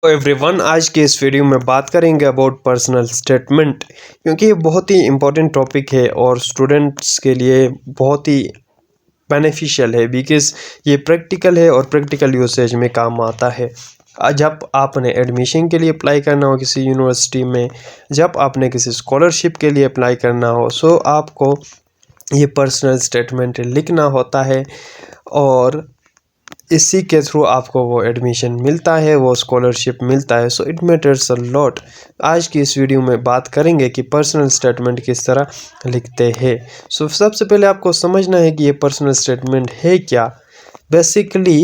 तो एवरीवन, आज के इस वीडियो में बात करेंगे अबाउट पर्सनल स्टेटमेंट, क्योंकि ये बहुत ही इम्पोर्टेंट टॉपिक है और स्टूडेंट्स के लिए बहुत ही बेनिफिशियल है बिकॉज़ ये प्रैक्टिकल है और प्रैक्टिकल यूसेज में काम आता है। जब आपने एडमिशन के लिए अप्लाई करना हो किसी यूनिवर्सिटी में, जब आपने किसी स्कॉलरशिप के लिए अप्लाई करना हो, सो आपको ये पर्सनल स्टेटमेंट लिखना होता है और इसी के थ्रू आपको वो एडमिशन मिलता है, वो स्कॉलरशिप मिलता है। So it matters a lot. आज की इस वीडियो में बात करेंगे कि पर्सनल स्टेटमेंट किस तरह लिखते हैं। सो सबसे पहले आपको समझना है कि ये पर्सनल स्टेटमेंट है क्या। बेसिकली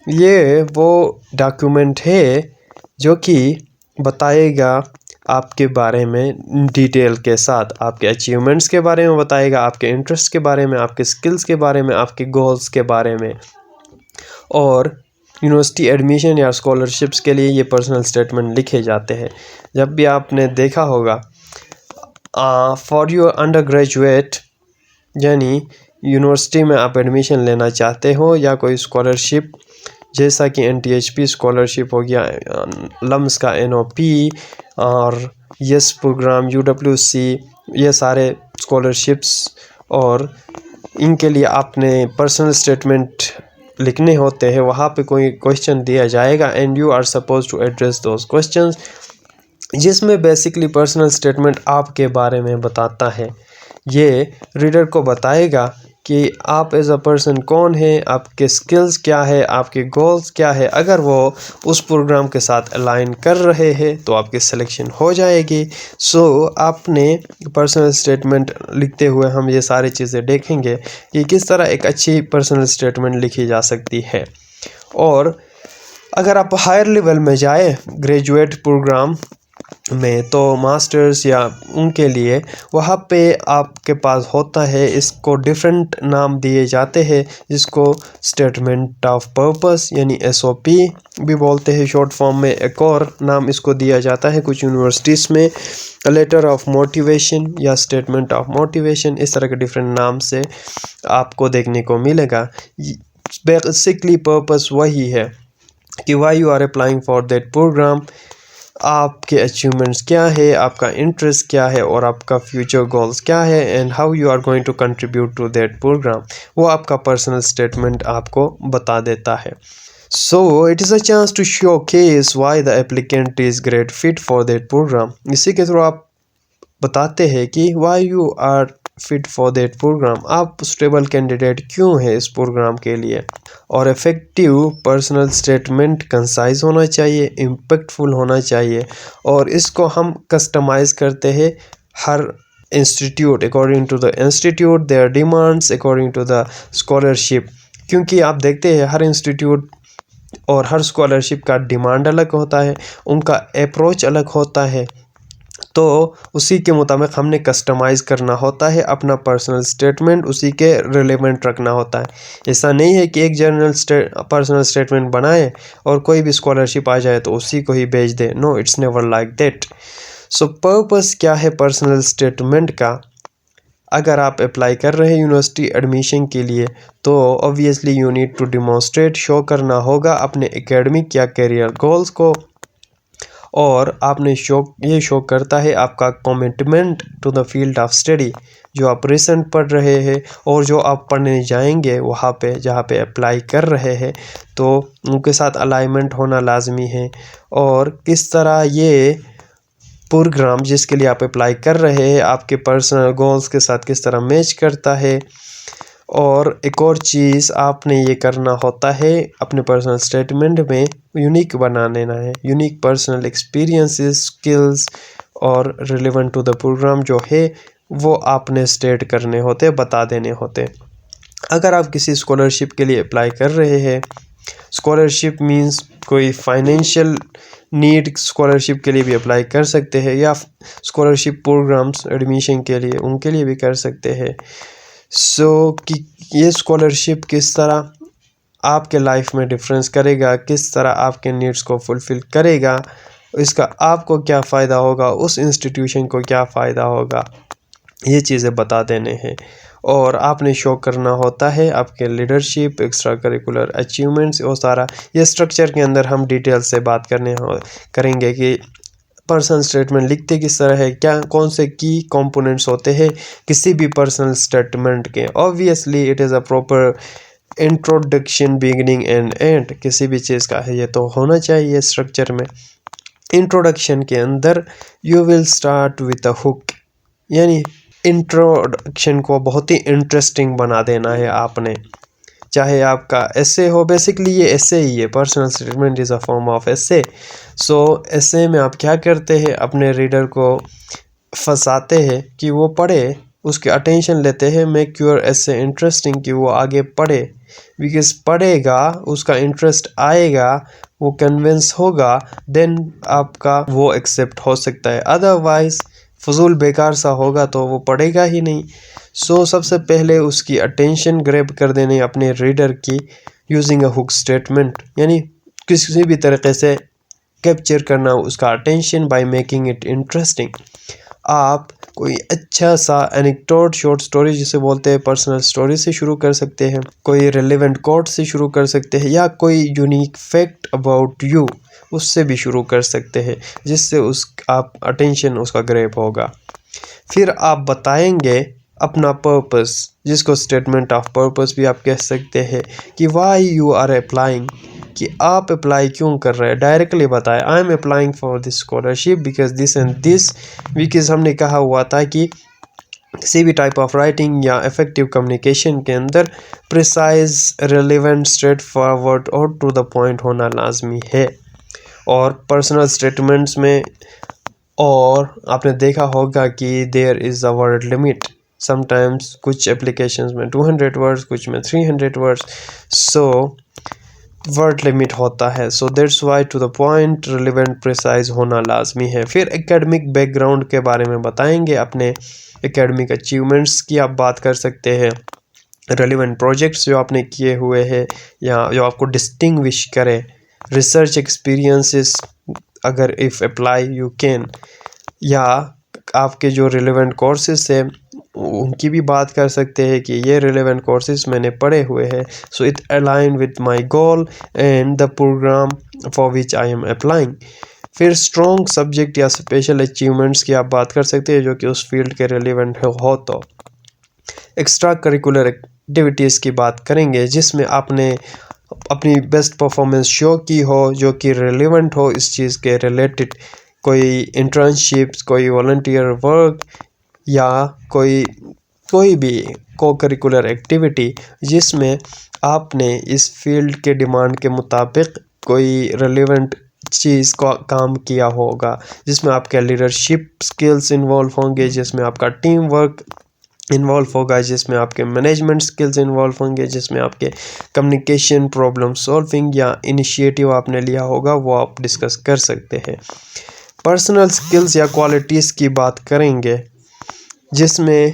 ये वो डॉक्यूमेंट है जो कि बताएगा आपके बारे में डिटेल के साथ, आपके अचीवमेंट्स के बारे में बताएगा, आपके इंटरेस्ट के बारे में, आपके स्किल्स के बारे में, आपके गोल्स के बारे में। और यूनिवर्सिटी एडमिशन या स्कॉलरशिप्स के लिए ये पर्सनल स्टेटमेंट लिखे जाते हैं। जब भी आपने देखा होगा फॉर योर अंडर ग्रेजुएट, यानी यूनिवर्सिटी में आप एडमिशन लेना चाहते हो या कोई स्कॉलरशिप जैसा कि NTHP स्कॉलरशिप हो गया, लम्स का NOP और यस प्रोग्राम, UWC, ये सारे स्कॉलरशिप्स, और इनके लिए आपने पर्सनल स्टेटमेंट लिखने होते हैं। वहाँ पे कोई क्वेश्चन दिया जाएगा and you are suppose to address those questions, जिसमें बेसिकली पर्सनल स्टेटमेंट आपके बारे में बताता है। ये रीडर को बताएगा कि आप एज अ पर्सन कौन है, आपके स्किल्स क्या है, आपके गोल्स क्या है। अगर वो उस प्रोग्राम के साथ अलाइन कर रहे हैं तो आपकी सिलेक्शन हो जाएगी। सो आपने पर्सनल स्टेटमेंट लिखते हुए हम ये सारी चीज़ें देखेंगे कि किस तरह एक अच्छी पर्सनल स्टेटमेंट लिखी जा सकती है। और अगर आप हायर लेवल में जाए ग्रेजुएट प्रोग्राम में, तो मास्टर्स या उनके लिए वहाँ पे आपके पास होता है, इसको डिफरेंट नाम दिए जाते हैं, जिसको स्टेटमेंट ऑफ पर्पस यानी SOP भी बोलते हैं शॉर्ट फॉर्म में। एक और नाम इसको दिया जाता है कुछ यूनिवर्सिटीज़ में लेटर ऑफ मोटिवेशन या स्टेटमेंट ऑफ मोटिवेशन। इस तरह के डिफरेंट नाम से आपको देखने को मिलेगा। बेसिकली पर्पस वही है कि why you are applying for that programme, आपके अचीवमेंट्स क्या है, आपका इंटरेस्ट क्या है और आपका फ्यूचर गोल्स क्या है, and how you are going to contribute to that programme. वो आपका पर्सनल स्टेटमेंट आपको बता देता है। So it is a chance to showcase why the applicant is great fit for that programme. इसी के थ्रू आप बताते हैं कि why you are fit for that programme, आप सुटेबल कैंडिडेट क्यों है इस प्रोग्राम के लिए। और इफ़ेक्टिव पर्सनल स्टेटमेंट कंसाइज होना चाहिए, इम्पैक्टफुल होना चाहिए, और इसको हम कस्टमाइज़ करते हैं हर institute, according to the institute their demands, according to the scholarship. क्योंकि आप देखते हैं हर इंस्टीट्यूट और हर स्कॉलरशिप का डिमांड अलग होता है, उनका अप्रोच अलग होता है, तो उसी के मुताबिक हमने कस्टमाइज़ करना होता है अपना पर्सनल स्टेटमेंट, उसी के रिलेवेंट रखना होता है। ऐसा नहीं है कि एक जनरल पर्सनल स्टेटमेंट बनाए और कोई भी स्कॉलरशिप आ जाए तो उसी को ही भेज दे। No, it's never like that. So purpose क्या है पर्सनल स्टेटमेंट का। अगर आप अप्लाई कर रहे हैं यूनिवर्सिटी एडमिशन के लिए, तो obviously you need to demonstrate, show करना होगा अपने एकेडमिक या करियर गोल्स को, और आपने ये शो करता है आपका commitment to the field of study, जो आप रिसेंट पढ़ रहे हैं और जो आप पढ़ने जाएंगे वहाँ पे जहाँ पे अप्लाई कर रहे हैं, तो उनके साथ अलाइनमेंट होना लाजमी है। और किस तरह ये प्रोग्राम जिसके लिए आप अप्लाई कर रहे हैं आपके पर्सनल गोल्स के साथ किस तरह मैच करता है। और एक और चीज़ आपने ये करना होता है अपने पर्सनल स्टेटमेंट में यूनिक बना लेना है, यूनिक पर्सनल एक्सपीरियंसेस, स्किल्स और रिलेवेंट टू द प्रोग्राम जो है वो आपने स्टेट करने होते, बता देने होते। अगर आप किसी स्कॉलरशिप के लिए अप्लाई कर रहे हैं, स्कॉलरशिप मींस कोई फाइनेंशियल नीड स्कॉलरशिप के लिए भी अप्लाई कर सकते हैं, या स्कॉलरशिप प्रोग्राम्स एडमिशन के लिए उनके लिए भी कर सकते हैं। सो कि ये स्कॉलरशिप किस तरह आपके लाइफ में डिफरेंस करेगा, किस तरह आपके नीड्स को फुलफ़िल करेगा, इसका आपको क्या फ़ायदा होगा, उस इंस्टीट्यूशन को क्या फ़ायदा होगा, ये चीज़ें बता देने हैं। और आपने शो करना होता है आपके लीडरशिप, एक्स्ट्रा करिकुलर अचीवमेंट्स और सारा। ये स्ट्रक्चर के अंदर हम डिटेल से बात करेंगे कि पर्सनल स्टेटमेंट लिखते किस तरह है, क्या कौन से की कंपोनेंट्स होते हैं किसी भी पर्सनल स्टेटमेंट के। Obviously it is a proper introduction, beginning and and किसी भी चीज़ का है, ये तो होना चाहिए स्ट्रक्चर में। इंट्रोडक्शन के अंदर you will start with a hook, यानी इंट्रोडक्शन को बहुत ही इंटरेस्टिंग बना देना है आपने। चाहे आपका एसे हो, बेसिकली ये एसे ही है, personal statement is a form of essay. So essay में आप क्या करते हैं, अपने रीडर को फंसाते हैं कि वो पढ़े, उसके अटेंशन लेते हैं, मेक योर एसे इंटरेस्टिंग, कि वो आगे पढ़े। बिकॉज पढ़ेगा, उसका इंटरेस्ट आएगा, वो कन्विंस होगा, देन आपका वो एक्सेप्ट हो सकता है। अदरवाइज फजूल बेकार सा होगा तो वो पढ़ेगा ही नहीं। सो सबसे पहले उसकी अटेंशन ग्रैब कर देने अपने रीडर की यूजिंग अ हुक स्टेटमेंट, यानी किसी भी तरीके से कैप्चर करना उसका attention by making it interesting. आप कोई अच्छा सा एनेक्डोट, शॉर्ट स्टोरी जिसे बोलते हैं, पर्सनल स्टोरी से शुरू कर सकते हैं, कोई रेलेवेंट कोट से शुरू कर सकते हैं, या कोई यूनिक फैक्ट अबाउट यू उससे भी शुरू कर सकते हैं, जिससे उस आप अटेंशन उसका ग्रैब होगा। फिर आप बताएंगे अपना पर्पस, जिसको स्टेटमेंट ऑफ पर्पस भी आप कह सकते हैं, कि वाई यू आर अप्लाइंग, कि आप अप्लाई क्यों कर रहे हैं। डायरेक्टली बताएं, आई am applying for this scholarship because this and this. Because हमने कहा हुआ था कि किसी भी टाइप ऑफ राइटिंग या इफेक्टिव कम्युनिकेशन के अंदर प्रिसाइज, रेलिवेंट, स्ट्रेट फॉरवर्ड और टू द पॉइंट होना लाजमी है। और पर्सनल स्टेटमेंट्स में, और आपने देखा होगा कि there is a word limit, sometimes कुछ एप्लीकेशंस में 200 वर्ड्स, कुछ में 300 वर्ड्स, सो वर्ड लिमिट होता है। So that's why to the point, relevant, precise होना लाजमी है। फिर एकेडमिक बैकग्राउंड के बारे में बताएंगे, अपने एकेडमिक अचीवमेंट्स की आप बात कर सकते हैं, रेलिवेंट प्रोजेक्ट्स जो आपने किए हुए हैं या जो आपको डिस्टिंग्विश करे, रिसर्च एक्सपीरियंसेस अगर इफ़ अप्लाई यू कैन, या आपके जो रिलेवेंट कोर्सेज है उनकी भी बात कर सकते हैं कि ये रिलेवेंट कोर्सेज मैंने पढ़े हुए हैं, so it align with my goal and the programme for which I am applying. फिर स्ट्रॉन्ग सब्जेक्ट या स्पेशल अचीवमेंट्स की आप बात कर सकते हैं जो कि उस फील्ड के रिलेवेंट हो। तो एक्स्ट्रा करिकुलर एक्टिविटीज़ की बात करेंगे, जिसमें आपने अपनी बेस्ट परफॉर्मेंस शो की हो, जो कि रिलेवेंट हो इस चीज़ के रिलेटेड, कोई इंटर्नशिप्स, कोई वॉलंटियर वर्क, या कोई भी को करिकुलर एक्टिविटी जिसमें आपने इस फील्ड के डिमांड के मुताबिक कोई रिलेवेंट चीज़ का काम किया होगा, जिसमें आपके लीडरशिप स्किल्स इन्वॉल्व होंगे, जिसमें आपका टीम वर्क इन्वॉल्व होगा, जिसमें आपके मैनेजमेंट स्किल्स इन्वॉल्व होंगे, जिसमें आपके कम्युनिकेशन, प्रॉब्लम सॉल्विंग या इनिशिएटिव आपने लिया होगा, वो आप डिस्कस कर सकते हैं। पर्सनल स्किल्स या क्वालिटीज़ की बात करेंगे, जिसमें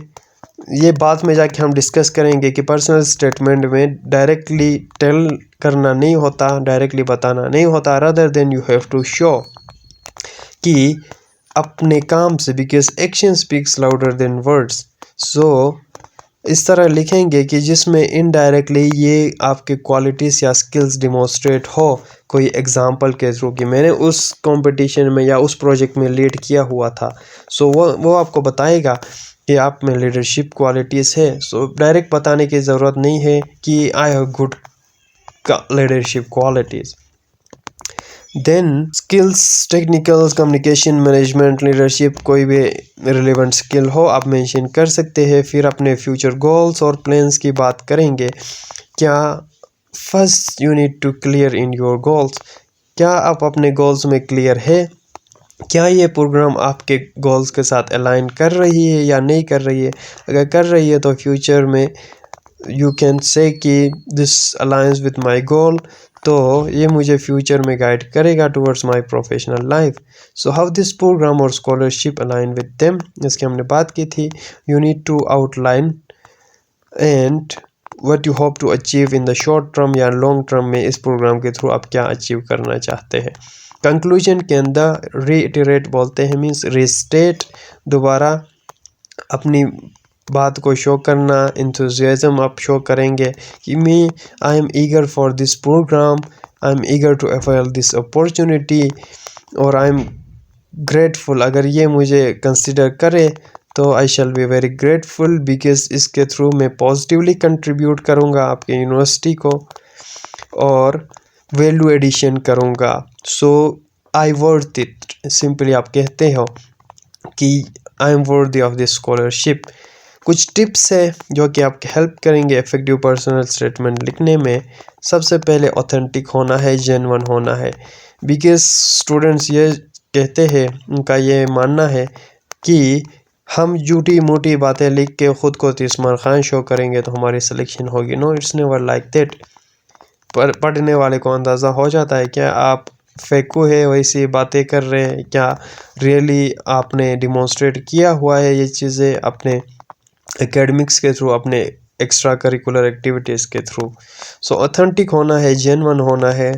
ये बात में जाके हम डिस्कस करेंगे कि पर्सनल स्टेटमेंट में डायरेक्टली टेल करना नहीं होता, डायरेक्टली बताना नहीं होता, rather than you have to show कि अपने काम से, because action speaks louder than words. So इस तरह लिखेंगे कि जिसमें इनडायरेक्टली ये आपके क्वालिटीज़ या स्किल्स डिमॉन्स्ट्रेट हो, कोई एग्जांपल के थ्रू कि मैंने उस कंपटीशन में या उस प्रोजेक्ट में लीड किया हुआ था। सो वो आपको बताएगा कि आप में लीडरशिप क्वालिटीज़ है। सो डायरेक्ट बताने की ज़रूरत नहीं है कि I have good leadership qualities. Then skills, technical, communication, management, leadership, कोई भी रिलेवेंट स्किल हो आप मेंशन कर सकते हैं। फिर अपने फ्यूचर गोल्स और प्लान्स की बात करेंगे। क्या first you need to clear in your goals, क्या आप अपने गोल्स में क्लियर है, क्या ये प्रोग्राम आपके गोल्स के साथ अलाइन कर रही है या नहीं कर रही है। अगर कर रही है तो फ्यूचर में यू कैन से कि this aligns with my goal, तो ये मुझे फ्यूचर में गाइड करेगा towards my professional life. So how this programme और स्कॉलरशिप अलाइन विद देम, इसकी हमने बात की थी। You need to outline and what you hope to achieve in the short term या लॉन्ग टर्म में इस प्रोग्राम के थ्रू आप क्या अचीव करना चाहते हैं। कंक्लूजन के अंदर रीइटरेट बोलते हैं, मीन्स रिस्टेट, दोबारा अपनी बात को शो करना, इंथुजियाज्म आप शो करेंगे कि I am eager for this programme, I am eager to avail this opportunity, और आई एम ग्रेटफुल। अगर ये मुझे कंसिडर करे तो I shall be very grateful, because इसके थ्रू मैं पॉजिटिवली कंट्रीब्यूट करूँगा आपके यूनिवर्सिटी को और वैल्यू एडिशन करूँगा। So I worth it, simply आप कहते हो कि I am worthy of this scholarship. कुछ टिप्स है जो कि आपके हेल्प करेंगे इफेक्टिव पर्सनल स्टेटमेंट लिखने में। सबसे पहले ऑथेंटिक होना है, जेन्युइन होना है, बिकॉज स्टूडेंट्स ये कहते हैं, उनका ये मानना है कि हम झूठी मोटी बातें लिख के ख़ुद को तिस्मार खान शो करेंगे तो हमारी सिलेक्शन होगी। No, it's never like that. पर पढ़ने वाले को अंदाज़ा हो जाता है क्या आप फेकू है, वैसी बातें कर रहे हैं, क्या रियली आपने डिमॉन्स्ट्रेट किया हुआ है ये चीज़ें अपने एकेडमिक्स के थ्रू, अपने एक्स्ट्रा करिकुलर एक्टिविटीज़ के थ्रू। सो ऑथेंटिक होना है, जेन्युइन होना है,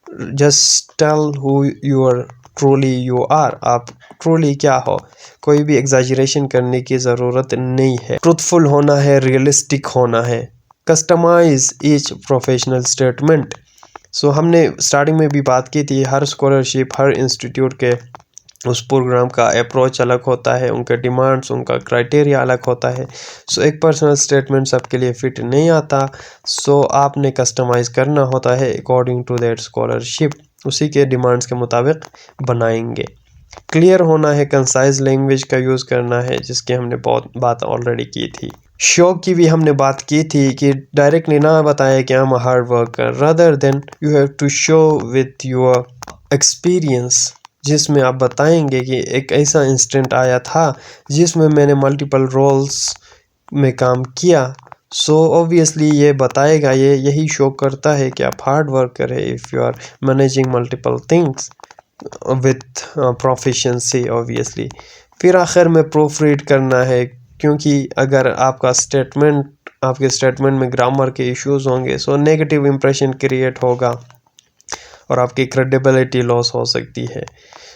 just tell who you are, आप ट्रूली क्या हो, कोई भी एग्जैजरेशन करने की ज़रूरत नहीं है। ट्रूथफुल होना है, रियलिस्टिक होना है, कस्टमाइज ईच प्रोफेशनल स्टेटमेंट। सो हमने स्टार्टिंग में भी बात की थी, हर स्कॉलरशिप, हर इंस्टीट्यूट के उस प्रोग्राम का अप्रोच अलग होता है, उनके डिमांड्स, उनका क्राइटेरिया अलग होता है। सो एक पर्सनल स्टेटमेंट सबके लिए फिट नहीं आता। सो आपने कस्टमाइज़ करना होता है अकॉर्डिंग टू दैट स्कॉलरशिप, उसी के डिमांड्स के मुताबिक बनाएंगे। क्लियर होना है, कंसाइज लैंग्वेज का यूज़ करना है, जिसकी हमने बहुत बात ऑलरेडी की थी। शो की भी हमने बात की थी कि डायरेक्टली ना बताया कि I am hard worker, rather than you have to show with your experience, जिसमें आप बताएंगे कि एक ऐसा इंसिडेंट आया था जिसमें मैंने मल्टीपल रोल्स में काम किया। सो ऑब्वियसली ये बताएगा, ये यही शो करता है कि आप हार्ड वर्कर है if you are managing multiple things with proficiency obviously. फिर आखिर में प्रूफ रीड करना है, क्योंकि अगर आपके स्टेटमेंट में ग्रामर के इश्यूज होंगे सो नेगेटिव इंप्रेशन क्रिएट होगा और आपकी क्रेडिबिलिटी लॉस हो सकती है।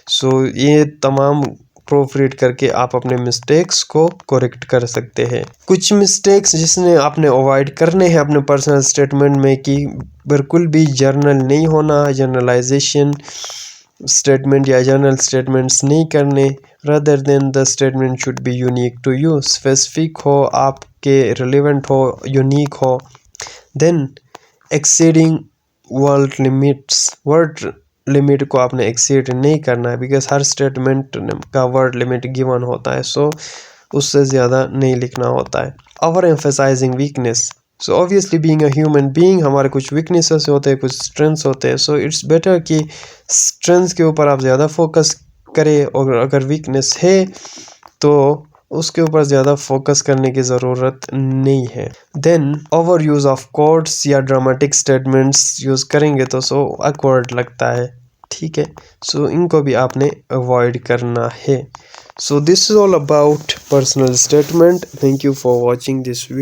सो ये तमाम प्रूफ रीड करके आप अपने मिस्टेक्स को करेक्ट कर सकते हैं। कुछ मिस्टेक्स जिसने आपने अवॉइड करने हैं अपने पर्सनल स्टेटमेंट में कि बिल्कुल भी जर्नल नहीं होना, जनरलाइजेशन स्टेटमेंट या जनरल स्टेटमेंट्स नहीं करने। Rather than the statement should be unique to you, specific हो, आपके रिलेवेंट हो, यूनिक हो। देन एक्सीडिंग वर्ड लिमिट को आपने एक्सीड नहीं करना है, बिकॉज हर स्टेटमेंट का वर्ड लिमिट गिवन होता है, सो उससे ज़्यादा नहीं लिखना होता है। Over emphasizing weakness, so obviously being a human being हमारे कुछ वीकनेसेस होते हैं, कुछ स्ट्रेंथ्स होते हैं। सो इट्स बेटर कि स्ट्रेंथ्स के ऊपर आप ज़्यादा फोकस करें, और अगर वीकनेस है तो उसके ऊपर ज़्यादा फोकस करने की ज़रूरत नहीं है। Then over use of quotes या ड्रामेटिक स्टेटमेंट्स यूज़ करेंगे तो सो awkward लगता है, ठीक है। सो इनको भी आपने अवॉइड करना है। So this is all about personal statement. Thank you for watching this video.